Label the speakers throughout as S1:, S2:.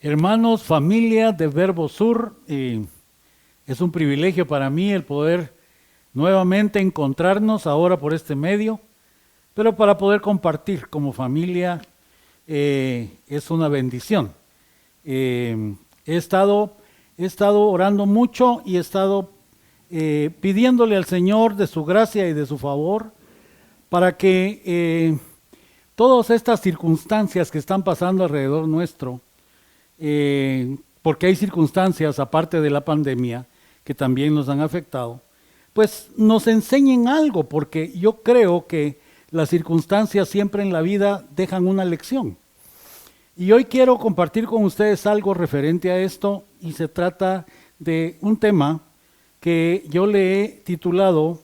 S1: Hermanos, familia de Verbo Sur, es un privilegio para mí el poder nuevamente encontrarnos ahora por este medio, pero para poder compartir como familia es una bendición. He estado orando mucho y he estado pidiéndole al Señor de su gracia y de su favor para que todas estas circunstancias que están pasando alrededor nuestro, porque hay circunstancias aparte de la pandemia que también nos han afectado, pues nos enseñen algo, porque yo creo que las circunstancias siempre en la vida dejan una lección. Y hoy quiero compartir con ustedes algo referente a esto, y se trata de un tema que yo le he titulado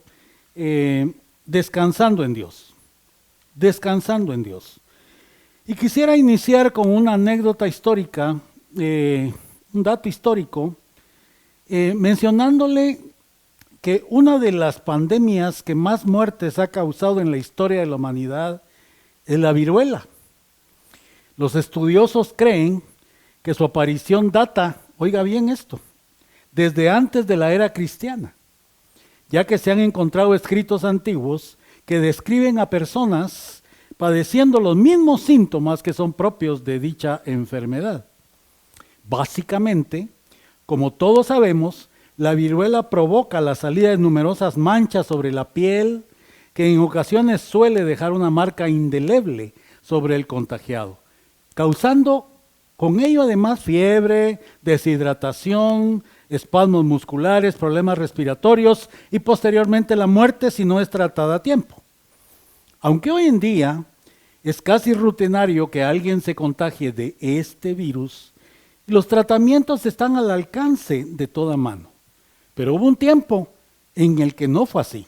S1: Descansando en Dios. Descansando en Dios. Y quisiera iniciar con una anécdota histórica, un dato histórico, mencionándole que una de las pandemias que más muertes ha causado en la historia de la humanidad es la viruela. Los estudiosos creen que su aparición data, oiga bien esto, desde antes de la era cristiana, ya que se han encontrado escritos antiguos que describen a personas padeciendo los mismos síntomas que son propios de dicha enfermedad. Básicamente, como todos sabemos, la viruela provoca la salida de numerosas manchas sobre la piel, que en ocasiones suele dejar una marca indeleble sobre el contagiado, causando con ello además fiebre, deshidratación, espasmos musculares, problemas respiratorios y posteriormente la muerte si no es tratada a tiempo. Aunque hoy en día es casi rutinario que alguien se contagie de este virus, los tratamientos están al alcance de toda mano. Pero hubo un tiempo en el que no fue así.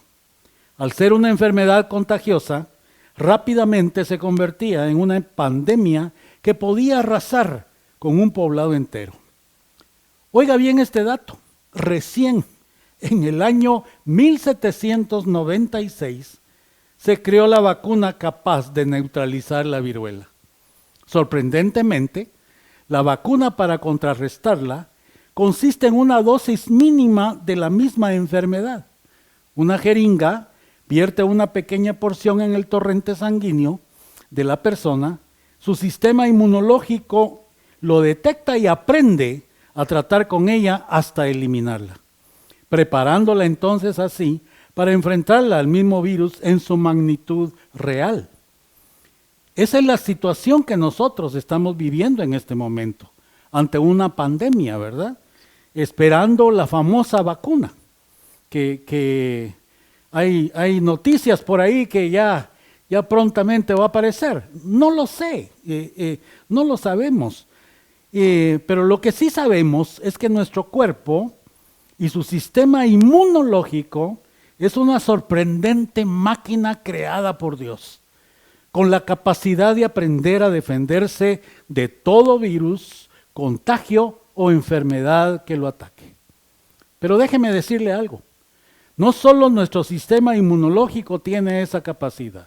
S1: Al ser una enfermedad contagiosa, rápidamente se convertía en una pandemia que podía arrasar con un poblado entero. Oiga bien este dato, recién en el año 1796 se creó la vacuna capaz de neutralizar la viruela. Sorprendentemente, la vacuna para contrarrestarla consiste en una dosis mínima de la misma enfermedad. Una jeringa vierte una pequeña porción en el torrente sanguíneo de la persona, su sistema inmunológico lo detecta y aprende a tratar con ella hasta eliminarla, preparándola entonces así para enfrentarla al mismo virus en su magnitud real. Esa es la situación que nosotros estamos viviendo en este momento, ante una pandemia, ¿verdad? Esperando la famosa vacuna, que hay noticias por ahí que ya prontamente va a aparecer. No lo sé, no lo sabemos, pero lo que sí sabemos es que nuestro cuerpo y su sistema inmunológico es una sorprendente máquina creada por Dios, con la capacidad de aprender a defenderse de todo virus, contagio o enfermedad que lo ataque. Pero déjeme decirle algo, no solo nuestro sistema inmunológico tiene esa capacidad.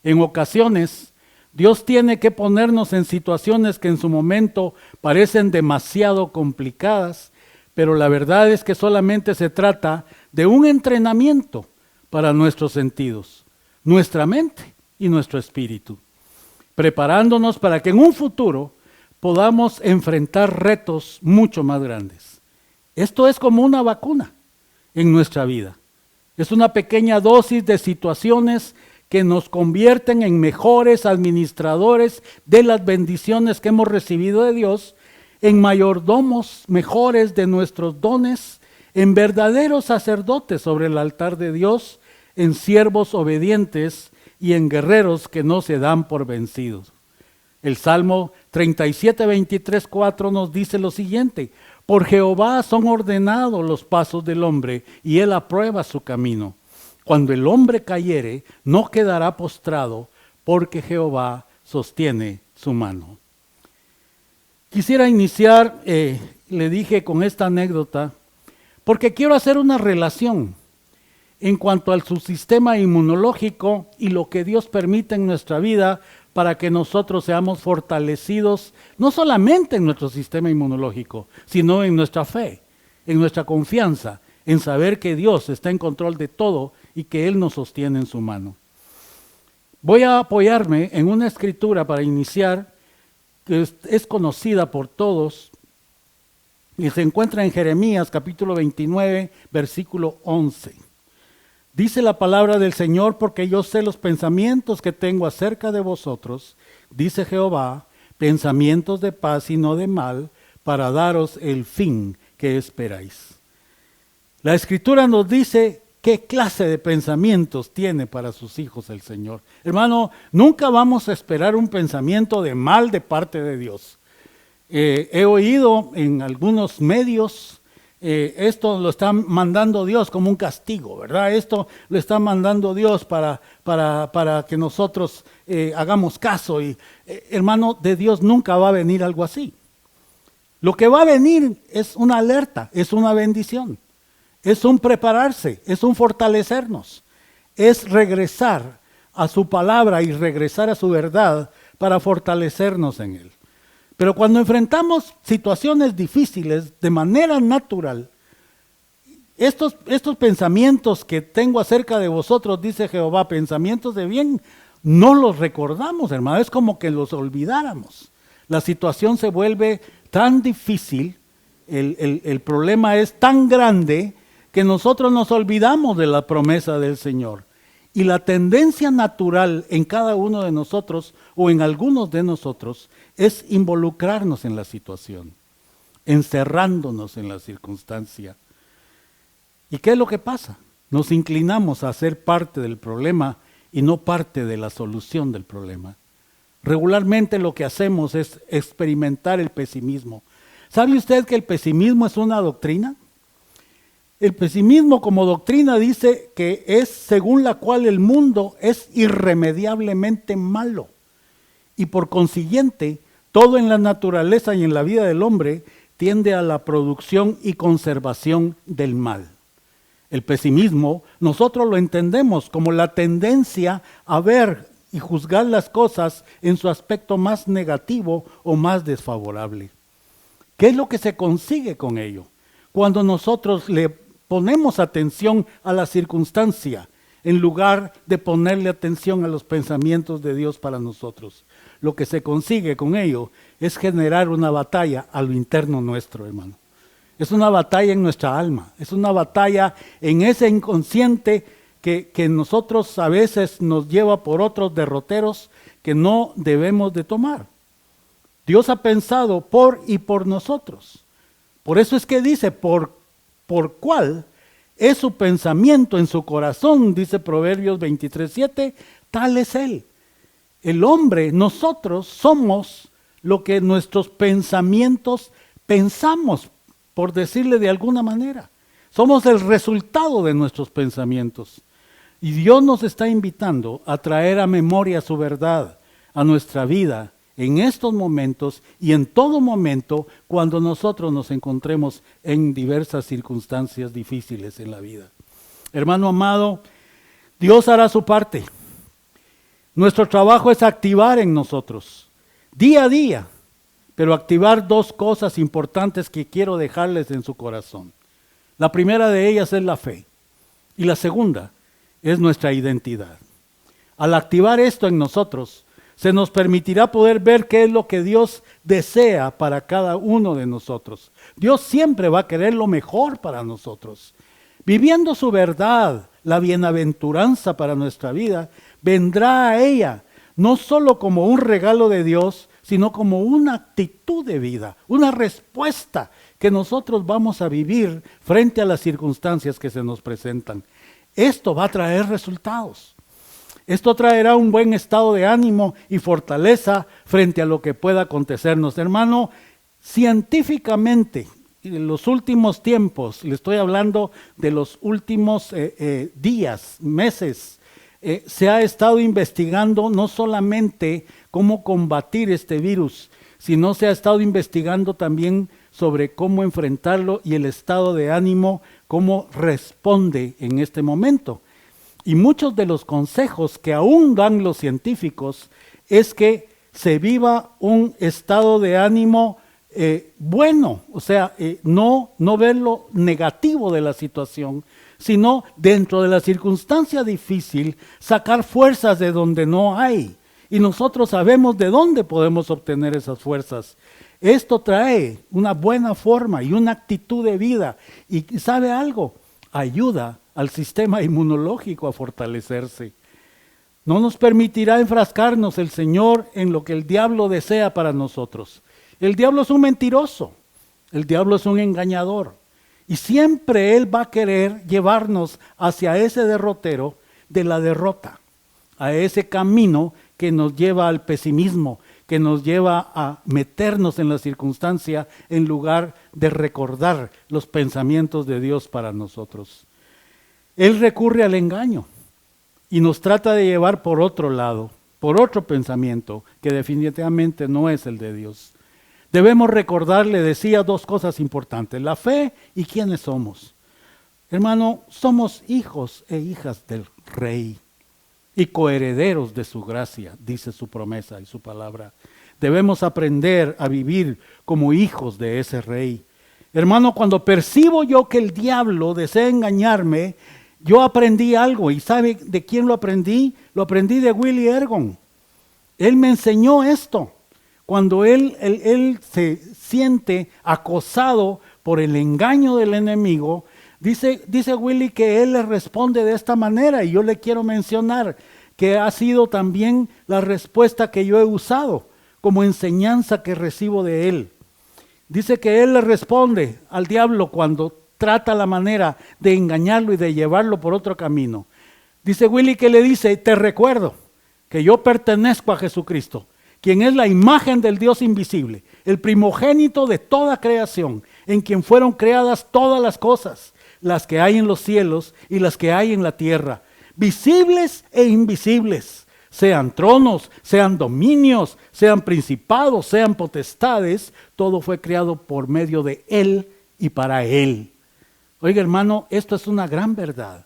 S1: En ocasiones, Dios tiene que ponernos en situaciones que en su momento parecen demasiado complicadas, pero la verdad es que solamente se trata de un entrenamiento para nuestros sentidos, nuestra mente y nuestro espíritu, preparándonos para que en un futuro podamos enfrentar retos mucho más grandes. Esto es como una vacuna en nuestra vida. Es una pequeña dosis de situaciones que nos convierten en mejores administradores de las bendiciones que hemos recibido de Dios, en mayordomos mejores de nuestros dones, en verdaderos sacerdotes sobre el altar de Dios, en siervos obedientes y en guerreros que no se dan por vencidos. El Salmo 37, 23, 4 nos dice lo siguiente: por Jehová son ordenados los pasos del hombre, y él aprueba su camino. Cuando el hombre cayere, no quedará postrado, porque Jehová sostiene su mano. Quisiera iniciar, le dije, con esta anécdota, porque quiero hacer una relación en cuanto a su sistema inmunológico y lo que Dios permite en nuestra vida para que nosotros seamos fortalecidos, no solamente en nuestro sistema inmunológico, sino en nuestra fe, en nuestra confianza, en saber que Dios está en control de todo y que Él nos sostiene en su mano. Voy a apoyarme en una escritura para iniciar, que es conocida por todos, y se encuentra en Jeremías capítulo 29, versículo 11. Dice la palabra del Señor: porque yo sé los pensamientos que tengo acerca de vosotros, dice Jehová, pensamientos de paz y no de mal, para daros el fin que esperáis. La Escritura nos dice qué clase de pensamientos tiene para sus hijos el Señor. Hermano, nunca vamos a esperar un pensamiento de mal de parte de Dios. He oído en algunos medios, esto lo está mandando Dios como un castigo, ¿verdad? Esto lo está mandando Dios para que nosotros hagamos caso. Y hermano, de Dios nunca va a venir algo así. Lo que va a venir es una alerta, es una bendición, es un prepararse, es un fortalecernos, es regresar a su palabra y regresar a su verdad para fortalecernos en Él. Pero cuando enfrentamos situaciones difíciles de manera natural, estos pensamientos que tengo acerca de vosotros, dice Jehová, pensamientos de bien, no los recordamos, hermano, es como que los olvidáramos. La situación se vuelve tan difícil, el problema es tan grande que nosotros nos olvidamos de la promesa del Señor. Y la tendencia natural en cada uno de nosotros o en algunos de nosotros es involucrarnos en la situación, encerrándonos en la circunstancia. ¿Y qué es lo que pasa? Nos inclinamos a ser parte del problema y no parte de la solución del problema. Regularmente lo que hacemos es experimentar el pesimismo. ¿Sabe usted que el pesimismo es una doctrina? El pesimismo como doctrina dice que es según la cual el mundo es irremediablemente malo y por consiguiente todo en la naturaleza y en la vida del hombre tiende a la producción y conservación del mal. El pesimismo nosotros lo entendemos como la tendencia a ver y juzgar las cosas en su aspecto más negativo o más desfavorable. ¿Qué es lo que se consigue con ello? Cuando nosotros le ponemos atención a la circunstancia en lugar de ponerle atención a los pensamientos de Dios para nosotros. Lo que se consigue con ello es generar una batalla a lo interno nuestro, hermano. Es una batalla en nuestra alma, es una batalla en ese inconsciente que nosotros a veces nos lleva por otros derroteros que no debemos de tomar. Dios ha pensado por y por nosotros. Por eso es que dice, por cuál es su pensamiento en su corazón, dice Proverbios 23:7, tal es Él. El hombre, nosotros somos lo que nuestros pensamientos pensamos, por decirle de alguna manera. Somos el resultado de nuestros pensamientos. Y Dios nos está invitando a traer a memoria su verdad a nuestra vida en estos momentos y en todo momento cuando nosotros nos encontremos en diversas circunstancias difíciles en la vida. Hermano amado, Dios hará su parte. Nuestro trabajo es activar en nosotros, día a día, pero activar dos cosas importantes que quiero dejarles en su corazón. La primera de ellas es la fe y la segunda es nuestra identidad. Al activar esto en nosotros, se nos permitirá poder ver qué es lo que Dios desea para cada uno de nosotros. Dios siempre va a querer lo mejor para nosotros. Viviendo su verdad, la bienaventuranza para nuestra vida, vendrá a ella, no solo como un regalo de Dios, sino como una actitud de vida, una respuesta que nosotros vamos a vivir frente a las circunstancias que se nos presentan. Esto va a traer resultados. Esto traerá un buen estado de ánimo y fortaleza frente a lo que pueda acontecernos. Hermano, científicamente, en los últimos tiempos, le estoy hablando de los últimos días, meses, se ha estado investigando no solamente cómo combatir este virus, sino se ha estado investigando también sobre cómo enfrentarlo y el estado de ánimo, cómo responde en este momento. Y muchos de los consejos que aún dan los científicos es que se viva un estado de ánimo bueno, o sea, no ver lo negativo de la situación, sino dentro de la circunstancia difícil, sacar fuerzas de donde no hay. Y nosotros sabemos de dónde podemos obtener esas fuerzas. Esto trae una buena forma y una actitud de vida. Y ¿sabe algo? Ayuda al sistema inmunológico a fortalecerse. No nos permitirá enfrascarnos el Señor en lo que el diablo desea para nosotros. El diablo es un mentiroso, el diablo es un engañador. Y siempre él va a querer llevarnos hacia ese derrotero de la derrota, a ese camino que nos lleva al pesimismo, que nos lleva a meternos en la circunstancia en lugar de recordar los pensamientos de Dios para nosotros. Él recurre al engaño y nos trata de llevar por otro lado, por otro pensamiento que definitivamente no es el de Dios. Debemos recordar, le decía, dos cosas importantes, la fe y quiénes somos. Hermano, somos hijos e hijas del Rey y coherederos de su gracia, dice su promesa y su palabra. Debemos aprender a vivir como hijos de ese Rey. Hermano, cuando percibo yo que el diablo desea engañarme, yo aprendí algo. ¿Y sabe de quién lo aprendí? Lo aprendí de Willy Ergon. Él me enseñó esto. Cuando él se siente acosado por el engaño del enemigo, dice Willy que él le responde de esta manera, y yo le quiero mencionar que ha sido también la respuesta que yo he usado como enseñanza que recibo de él. Dice que él le responde al diablo cuando trata la manera de engañarlo y de llevarlo por otro camino. Dice Willy que le dice: te recuerdo que yo pertenezco a Jesucristo, quien es la imagen del Dios invisible, el primogénito de toda creación, en quien fueron creadas todas las cosas, las que hay en los cielos y las que hay en la tierra, visibles e invisibles, sean tronos, sean dominios, sean principados, sean potestades, todo fue creado por medio de Él y para Él. Oiga, hermano, esto es una gran verdad.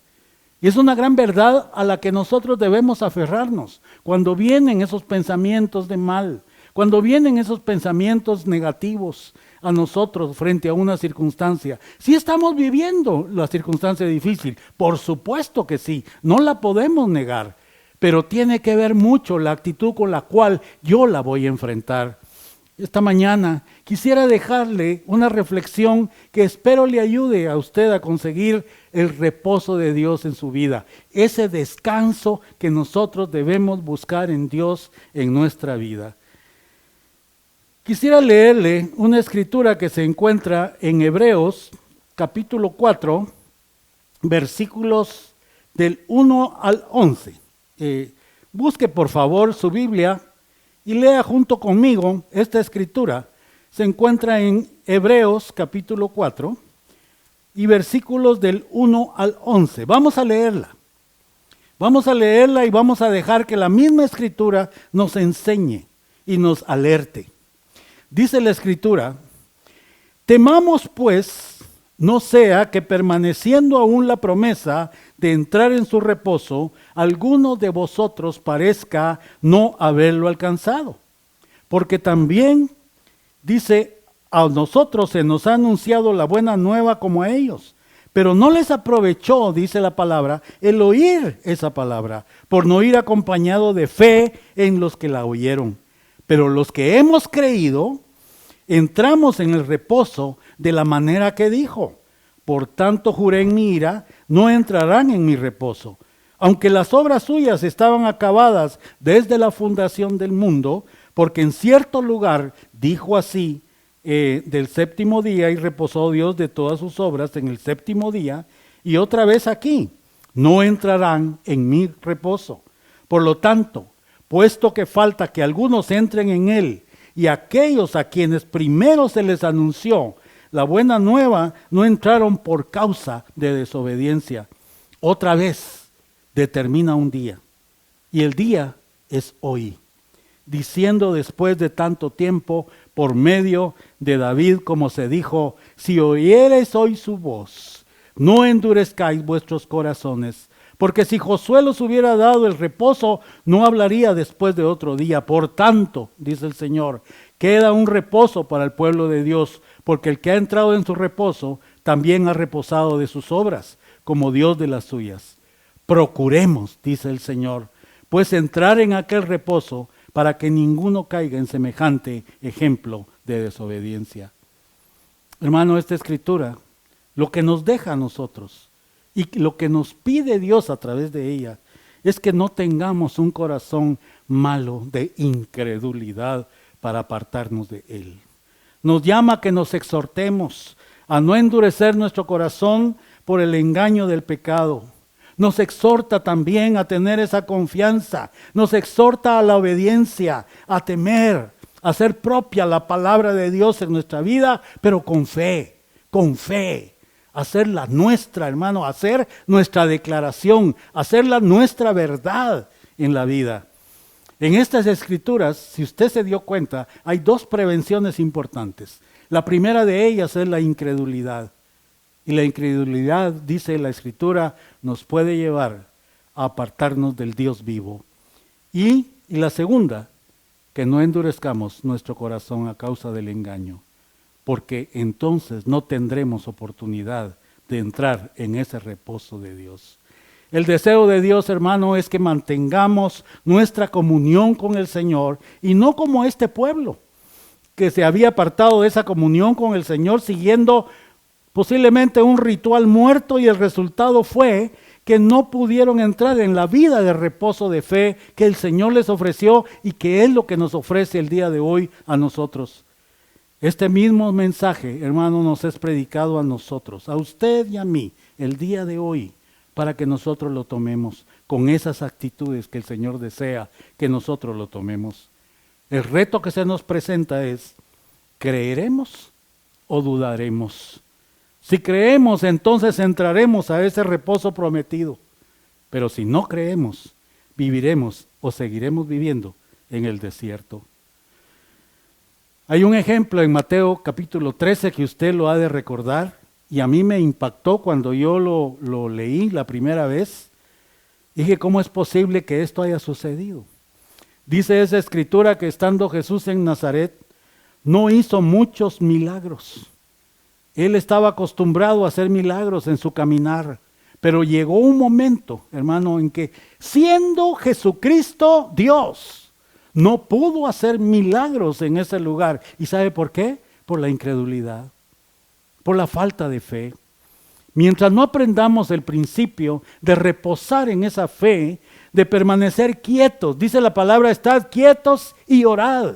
S1: Y es una gran verdad a la que nosotros debemos aferrarnos. Cuando vienen esos pensamientos de mal, cuando vienen esos pensamientos negativos a nosotros frente a una circunstancia. Si estamos viviendo la circunstancia difícil, por supuesto que sí, no la podemos negar. Pero tiene que ver mucho la actitud con la cual yo la voy a enfrentar. Esta mañana quisiera dejarle una reflexión que espero le ayude a usted a conseguir el reposo de Dios en su vida. Ese descanso que nosotros debemos buscar en Dios en nuestra vida. Quisiera leerle una escritura que se encuentra en Hebreos capítulo 4, versículos del 1 al 11. Busque por favor su Biblia y lea junto conmigo esta escritura. Se encuentra en Hebreos capítulo 4 y versículos del 1 al 11. Vamos a leerla. Vamos a leerla y vamos a dejar que la misma escritura nos enseñe y nos alerte. Dice la escritura: temamos pues, no sea que permaneciendo aún la promesa de entrar en su reposo, alguno de vosotros parezca no haberlo alcanzado. Porque también, dice, a nosotros se nos ha anunciado la buena nueva como a ellos, pero no les aprovechó, dice la palabra, el oír esa palabra, por no ir acompañado de fe en los que la oyeron. Pero los que hemos creído, entramos en el reposo de la manera que dijo: por tanto juré en mi ira, no entrarán en mi reposo. Aunque las obras suyas estaban acabadas desde la fundación del mundo, porque en cierto lugar dijo así, del séptimo día, y reposó Dios de todas sus obras en el séptimo día, y otra vez aquí, no entrarán en mi reposo. Por lo tanto, puesto que falta que algunos entren en él, y aquellos a quienes primero se les anunció la buena nueva no entraron por causa de desobediencia. Otra vez determina un día, y el día es hoy, diciendo después de tanto tiempo por medio de David, como se dijo: si oyereis hoy su voz, no endurezcáis vuestros corazones, Porque si Josué los hubiera dado el reposo, no hablaría después de otro día. Por tanto, dice el Señor, queda un reposo para el pueblo de Dios, porque el que ha entrado en su reposo también ha reposado de sus obras, como Dios de las suyas. Procuremos, dice el Señor, pues entrar en aquel reposo para que ninguno caiga en semejante ejemplo de desobediencia. Hermano, esta escritura, lo que nos deja a nosotros y lo que nos pide Dios a través de ella, es que no tengamos un corazón malo de incredulidad para apartarnos de Él. Nos llama a que nos exhortemos a no endurecer nuestro corazón por el engaño del pecado. Nos exhorta también a tener esa confianza, nos exhorta a la obediencia, a temer, a hacer propia la palabra de Dios en nuestra vida, pero con fe, hacerla nuestra, hermano, hacer nuestra declaración, hacerla nuestra verdad en la vida. En estas escrituras, si usted se dio cuenta, hay dos prevenciones importantes. La primera de ellas es la incredulidad. Y la incredulidad, dice la escritura, nos puede llevar a apartarnos del Dios vivo. Y la segunda, que no endurezcamos nuestro corazón a causa del engaño, porque entonces no tendremos oportunidad de entrar en ese reposo de Dios. El deseo de Dios, hermano, es que mantengamos nuestra comunión con el Señor y no como este pueblo, que se había apartado de esa comunión con el Señor siguiendo posiblemente un ritual muerto, y el resultado fue que no pudieron entrar en la vida de reposo de fe que el Señor les ofreció y que es lo que nos ofrece el día de hoy a nosotros. Este mismo mensaje, hermano, nos es predicado a nosotros, a usted y a mí, el día de hoy, para que nosotros lo tomemos con esas actitudes que el Señor desea que nosotros lo tomemos. El reto que se nos presenta es, ¿creeremos o dudaremos? Si creemos, entonces entraremos a ese reposo prometido. Pero si no creemos, viviremos o seguiremos viviendo en el desierto. Hay un ejemplo en Mateo capítulo 13 que usted lo ha de recordar, y a mí me impactó cuando yo lo leí la primera vez. Dije, ¿cómo es posible que esto haya sucedido? Dice esa escritura que estando Jesús en Nazaret, no hizo muchos milagros. Él estaba acostumbrado a hacer milagros en su caminar, pero llegó un momento, hermano, en que siendo Jesucristo Dios, no pudo hacer milagros en ese lugar. ¿Y sabe por qué? Por la incredulidad, por la falta de fe. Mientras no aprendamos el principio de reposar en esa fe, de permanecer quietos, dice la palabra, estad quietos y orad.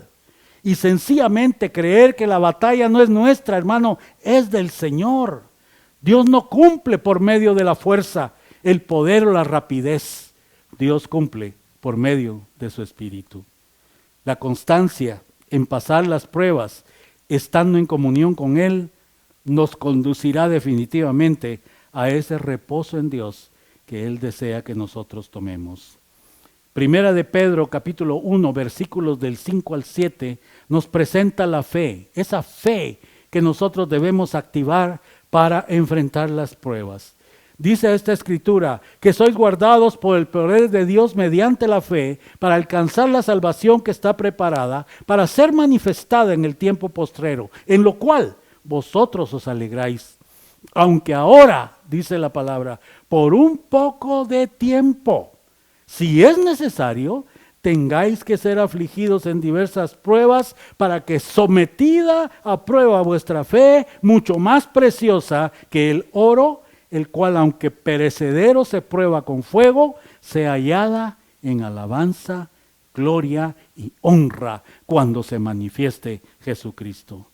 S1: Y sencillamente creer que la batalla no es nuestra, hermano, es del Señor. Dios no cumple por medio de la fuerza, el poder o la rapidez. Dios cumple por medio de su Espíritu. La constancia en pasar las pruebas, estando en comunión con Él, nos conducirá definitivamente a ese reposo en Dios que Él desea que nosotros tomemos. Primera de Pedro, capítulo 1, versículos del 5 al 7, nos presenta la fe, esa fe que nosotros debemos activar para enfrentar las pruebas. Dice esta escritura, que sois guardados por el poder de Dios mediante la fe, para alcanzar la salvación que está preparada, para ser manifestada en el tiempo postrero, en lo cual vosotros os alegráis. Aunque ahora, dice la palabra, por un poco de tiempo, si es necesario, tengáis que ser afligidos en diversas pruebas, para que sometida a prueba vuestra fe, mucho más preciosa que el oro, el cual aunque perecedero se prueba con fuego, sea hallada en alabanza, gloria y honra cuando se manifieste Jesucristo.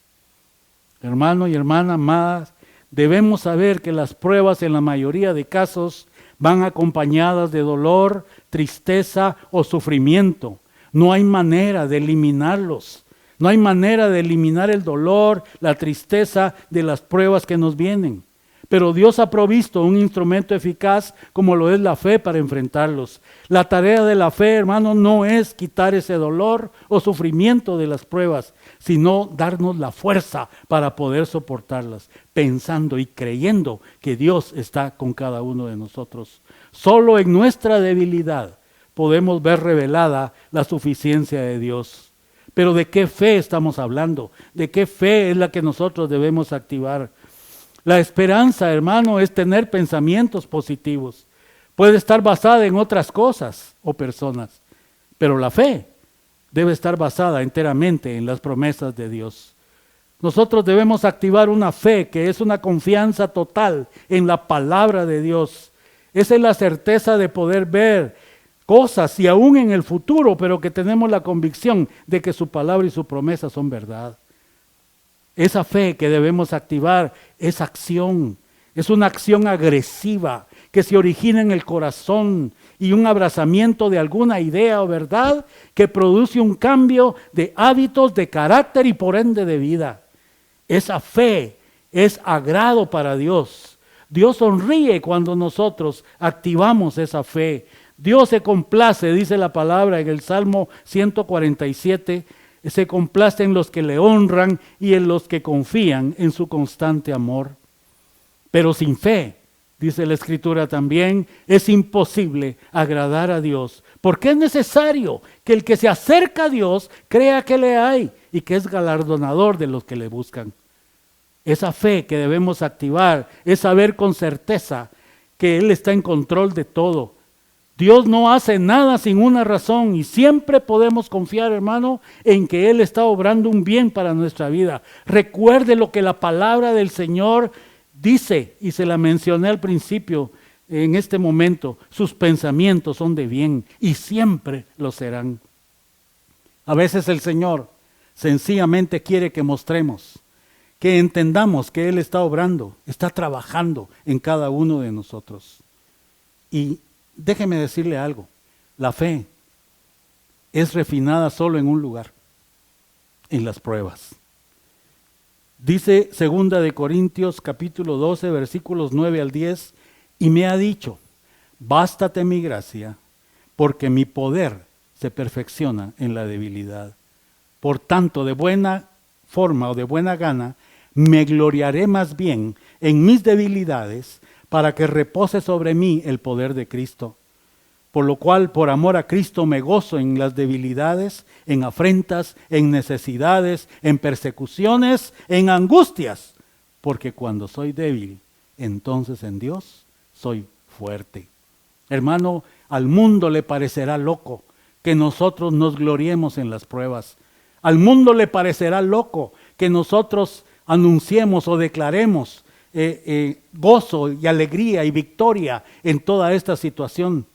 S1: Hermano y hermana amadas, debemos saber que las pruebas en la mayoría de casos van acompañadas de dolor, tristeza o sufrimiento. No hay manera de eliminarlos. No hay manera de eliminar el dolor, la tristeza de las pruebas que nos vienen. Pero Dios ha provisto un instrumento eficaz como lo es la fe para enfrentarlos. La tarea de la fe, hermano, no es quitar ese dolor o sufrimiento de las pruebas, sino darnos la fuerza para poder soportarlas, pensando y creyendo que Dios está con cada uno de nosotros. Solo en nuestra debilidad podemos ver revelada la suficiencia de Dios. Pero ¿de qué fe estamos hablando? ¿De qué fe es la que nosotros debemos activar? La esperanza, hermano, es tener pensamientos positivos. Puede estar basada en otras cosas o personas, pero la fe debe estar basada enteramente en las promesas de Dios. Nosotros debemos activar una fe que es una confianza total en la palabra de Dios. Esa es la certeza de poder ver cosas y aún en el futuro, pero que tenemos la convicción de que su palabra y su promesa son verdad. Esa fe que debemos activar es acción, es una acción agresiva que se origina en el corazón y un abrazamiento de alguna idea o verdad que produce un cambio de hábitos, de carácter y por ende de vida. Esa fe es agrado para Dios. Dios sonríe cuando nosotros activamos esa fe. Dios se complace, dice la palabra en el Salmo 147, se complace en los que le honran y en los que confían en su constante amor. Pero sin fe, dice la Escritura también, es imposible agradar a Dios, porque es necesario que el que se acerca a Dios crea que le hay y que es galardonador de los que le buscan. Esa fe que debemos activar es saber con certeza que Él está en control de todo. Dios no hace nada sin una razón y siempre podemos confiar, hermano, en que Él está obrando un bien para nuestra vida. Recuerde lo que la palabra del Señor dice, y se la mencioné al principio, en este momento, sus pensamientos son de bien y siempre lo serán. A veces el Señor sencillamente quiere que mostremos, que entendamos que Él está obrando, está trabajando en cada uno de nosotros. Y déjeme decirle algo, la fe es refinada solo en un lugar, en las pruebas. Dice 2 de Corintios capítulo 12 versículos 9 al 10, y me ha dicho, bástate mi gracia, porque mi poder se perfecciona en la debilidad. Por tanto, de buena forma o de buena gana, me gloriaré más bien en mis debilidades, para que repose sobre mí el poder de Cristo. Por lo cual, por amor a Cristo, me gozo en las debilidades, en afrentas, en necesidades, en persecuciones, en angustias, porque cuando soy débil, entonces en Dios soy fuerte. Hermano, al mundo le parecerá loco que nosotros nos gloriemos en las pruebas. Al mundo le parecerá loco que nosotros anunciemos o declaremos gozo y alegría y victoria en toda esta situación.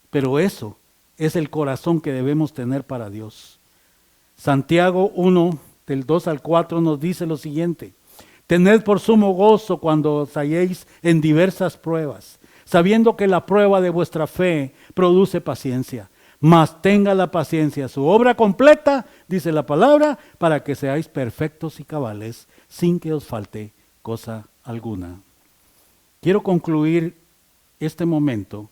S1: Pero eso es el corazón que debemos tener para Dios. Santiago 1, del 2 al 4 nos dice lo siguiente: tened por sumo gozo cuando os halléis en diversas pruebas, sabiendo que la prueba de vuestra fe produce paciencia. Mas tenga la paciencia su obra completa, dice la palabra, para que seáis perfectos y cabales, sin que os falte cosa alguna. Quiero concluir este momento,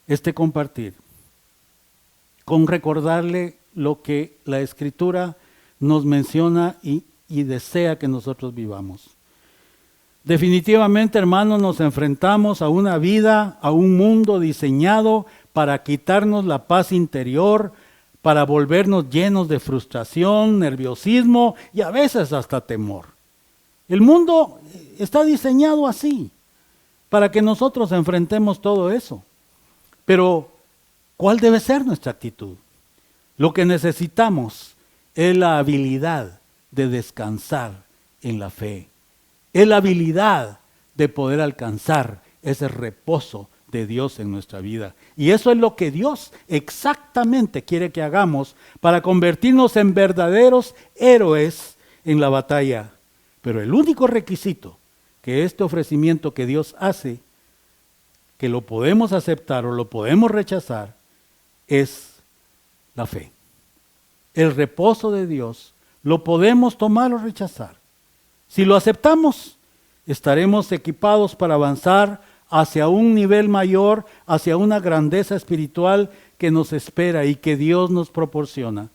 S1: este compartir, con recordarle lo que la Escritura nos menciona y desea que nosotros vivamos. Definitivamente, hermanos, nos enfrentamos a una vida, a un mundo diseñado para quitarnos la paz interior, para volvernos llenos de frustración, nerviosismo y a veces hasta temor. El mundo está diseñado así, para que nosotros enfrentemos todo eso. Pero, ¿cuál debe ser nuestra actitud? Lo que necesitamos es la habilidad de descansar en la fe. Es la habilidad de poder alcanzar ese reposo de Dios en nuestra vida. Y eso es lo que Dios exactamente quiere que hagamos para convertirnos en verdaderos héroes en la batalla. Pero el único requisito que este ofrecimiento que Dios hace, que lo podemos aceptar o lo podemos rechazar, es la fe. El reposo de Dios lo podemos tomar o rechazar. Si lo aceptamos, estaremos equipados para avanzar hacia un nivel mayor, hacia una grandeza espiritual que nos espera y que Dios nos proporciona.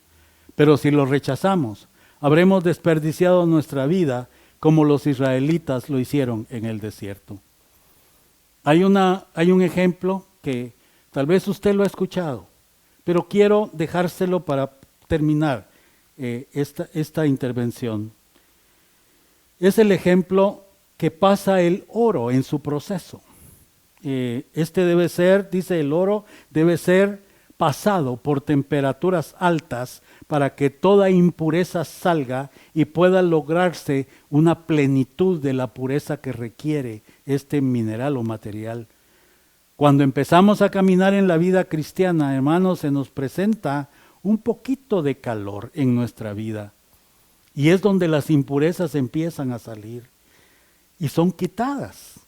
S1: Pero si lo rechazamos, habremos desperdiciado nuestra vida como los israelitas lo hicieron en el desierto. Hay un ejemplo que tal vez usted lo ha escuchado, pero quiero dejárselo para terminar esta intervención. Es el ejemplo que pasa el oro en su proceso. Debe ser, dice el oro, debe ser pasado por temperaturas altas para que toda impureza salga y pueda lograrse una plenitud de la pureza que requiere este mineral o material. Cuando empezamos a caminar en la vida cristiana, hermanos, se nos presenta un poquito de calor en nuestra vida. Y es donde las impurezas empiezan a salir y son quitadas.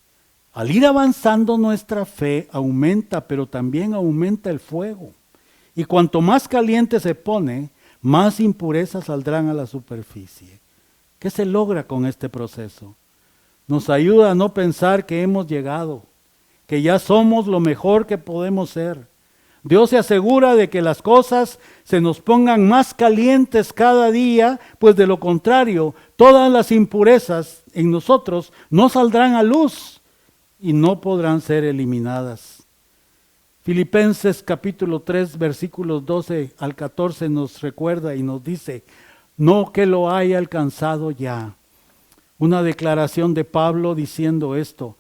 S1: Al ir avanzando nuestra fe aumenta, pero también aumenta el fuego. Y cuanto más caliente se pone, más impurezas saldrán a la superficie. ¿Qué se logra con este proceso? Nos ayuda a no pensar que hemos llegado, que ya somos lo mejor que podemos ser. Dios se asegura de que las cosas se nos pongan más calientes cada día, pues de lo contrario, todas las impurezas en nosotros no saldrán a luz y no podrán ser eliminadas. Filipenses capítulo 3, versículos 12 al 14 nos recuerda y nos dice, no que lo haya alcanzado ya. Una declaración de Pablo diciendo esto,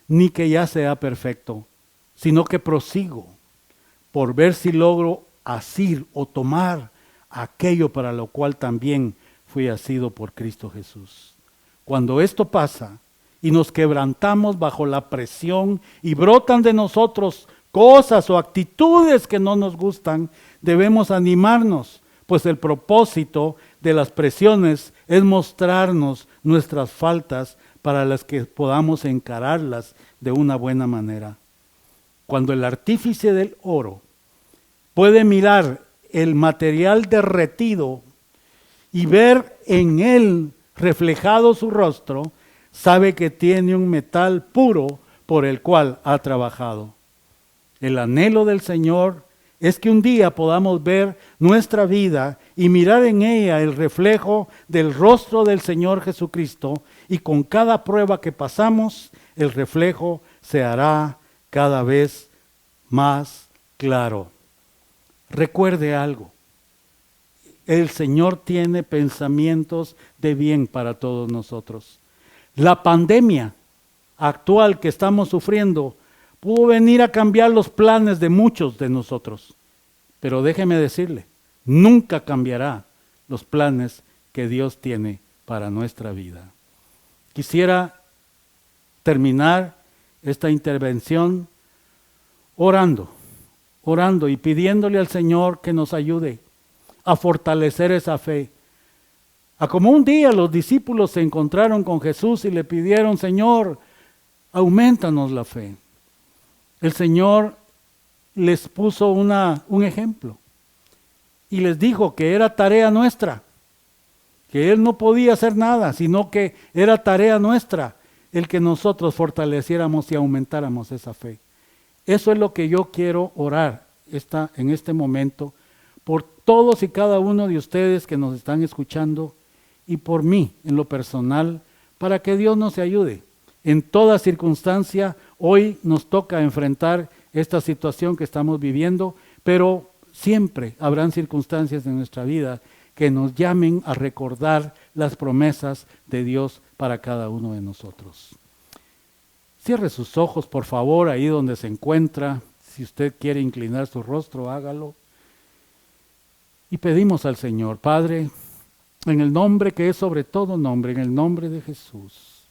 S1: ni que ya sea perfecto, sino que prosigo por ver si logro asir o tomar aquello para lo cual también fui asido por Cristo Jesús. Cuando esto pasa y nos quebrantamos bajo la presión y brotan de nosotros cosas o actitudes que no nos gustan, debemos animarnos, pues el propósito de las presiones es mostrarnos nuestras faltas para las que podamos encararlas de una buena manera. Cuando el artífice del oro puede mirar el material derretido y ver en él reflejado su rostro, sabe que tiene un metal puro por el cual ha trabajado. El anhelo del Señor es que un día podamos ver nuestra vida y mirar en ella el reflejo del rostro del Señor Jesucristo, y con cada prueba que pasamos, el reflejo se hará cada vez más claro. Recuerde algo, el Señor tiene pensamientos de bien para todos nosotros. La pandemia actual que estamos sufriendo pudo venir a cambiar los planes de muchos de nosotros, pero déjeme decirle, nunca cambiará los planes que Dios tiene para nuestra vida. Quisiera terminar esta intervención orando y pidiéndole al Señor que nos ayude a fortalecer esa fe. A como un día los discípulos se encontraron con Jesús y le pidieron, Señor, aumentanos la fe. El Señor les puso un ejemplo y les dijo que era tarea nuestra, que Él no podía hacer nada, sino que era tarea nuestra el que nosotros fortaleciéramos y aumentáramos esa fe. Eso es lo que yo quiero orar en este momento por todos y cada uno de ustedes que nos están escuchando y por mí en lo personal, para que Dios nos ayude. En toda circunstancia, hoy nos toca enfrentar esta situación que estamos viviendo, pero siempre habrán circunstancias en nuestra vida que nos llamen a recordar las promesas de Dios para cada uno de nosotros. Cierre sus ojos, por favor, ahí donde se encuentra. Si usted quiere inclinar su rostro, hágalo. Y pedimos al Señor, Padre, en el nombre que es sobre todo nombre, en el nombre de Jesús.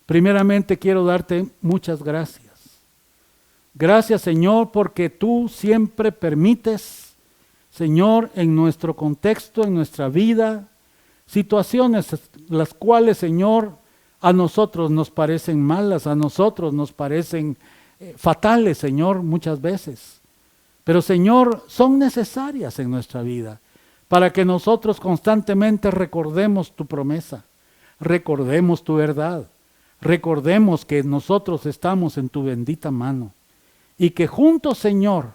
S1: Primeramente quiero darte muchas gracias. Gracias, Señor, porque tú siempre permites, Señor, en nuestro contexto, en nuestra vida, situaciones las cuales, Señor, a nosotros nos parecen malas, a nosotros nos parecen fatales, Señor, muchas veces. Pero, Señor, son necesarias en nuestra vida para que nosotros constantemente recordemos tu promesa, recordemos tu verdad, recordemos que nosotros estamos en tu bendita mano y que juntos, Señor,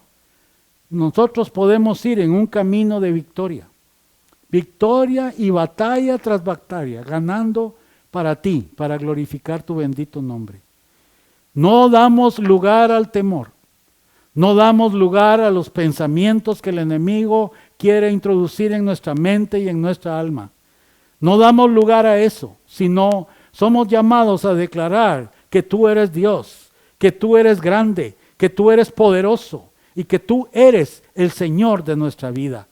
S1: nosotros podemos ir en un camino de victoria. Victoria y batalla tras batalla, ganando para ti, para glorificar tu bendito nombre. No damos lugar al temor. No damos lugar a los pensamientos que el enemigo quiere introducir en nuestra mente y en nuestra alma. No damos lugar a eso, sino somos llamados a declarar que tú eres Dios, que tú eres grande, que tú eres poderoso y que tú eres el Señor de nuestra vida.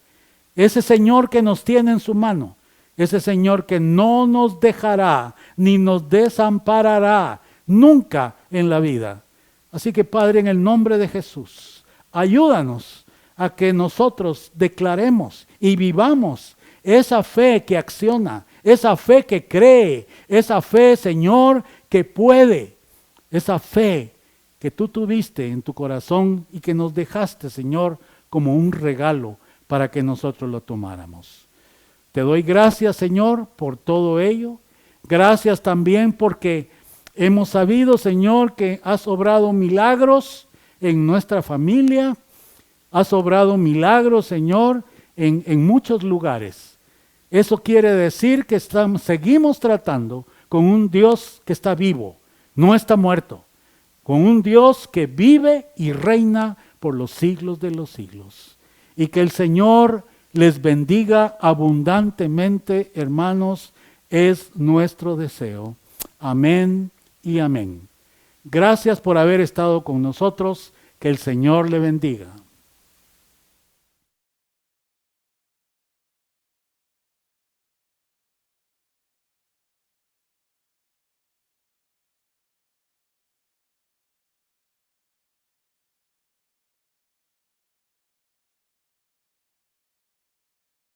S1: Ese Señor que nos tiene en su mano, ese Señor que no nos dejará ni nos desamparará nunca en la vida. Así que Padre, en el nombre de Jesús, ayúdanos a que nosotros declaremos y vivamos esa fe que acciona, esa fe que cree, esa fe, Señor, que puede, esa fe que tú tuviste en tu corazón y que nos dejaste, Señor, como un regalo para que nosotros lo tomáramos. Te doy gracias, Señor, por todo ello. Gracias también porque hemos sabido, Señor, que has obrado milagros en nuestra familia. Has obrado milagros, Señor, en muchos lugares. Eso quiere decir que seguimos tratando con un Dios que está vivo, no está muerto. Con un Dios que vive y reina por los siglos de los siglos. Y que el Señor les bendiga abundantemente, hermanos, es nuestro deseo. Amén y amén. Gracias por haber estado con nosotros. Que el Señor le bendiga.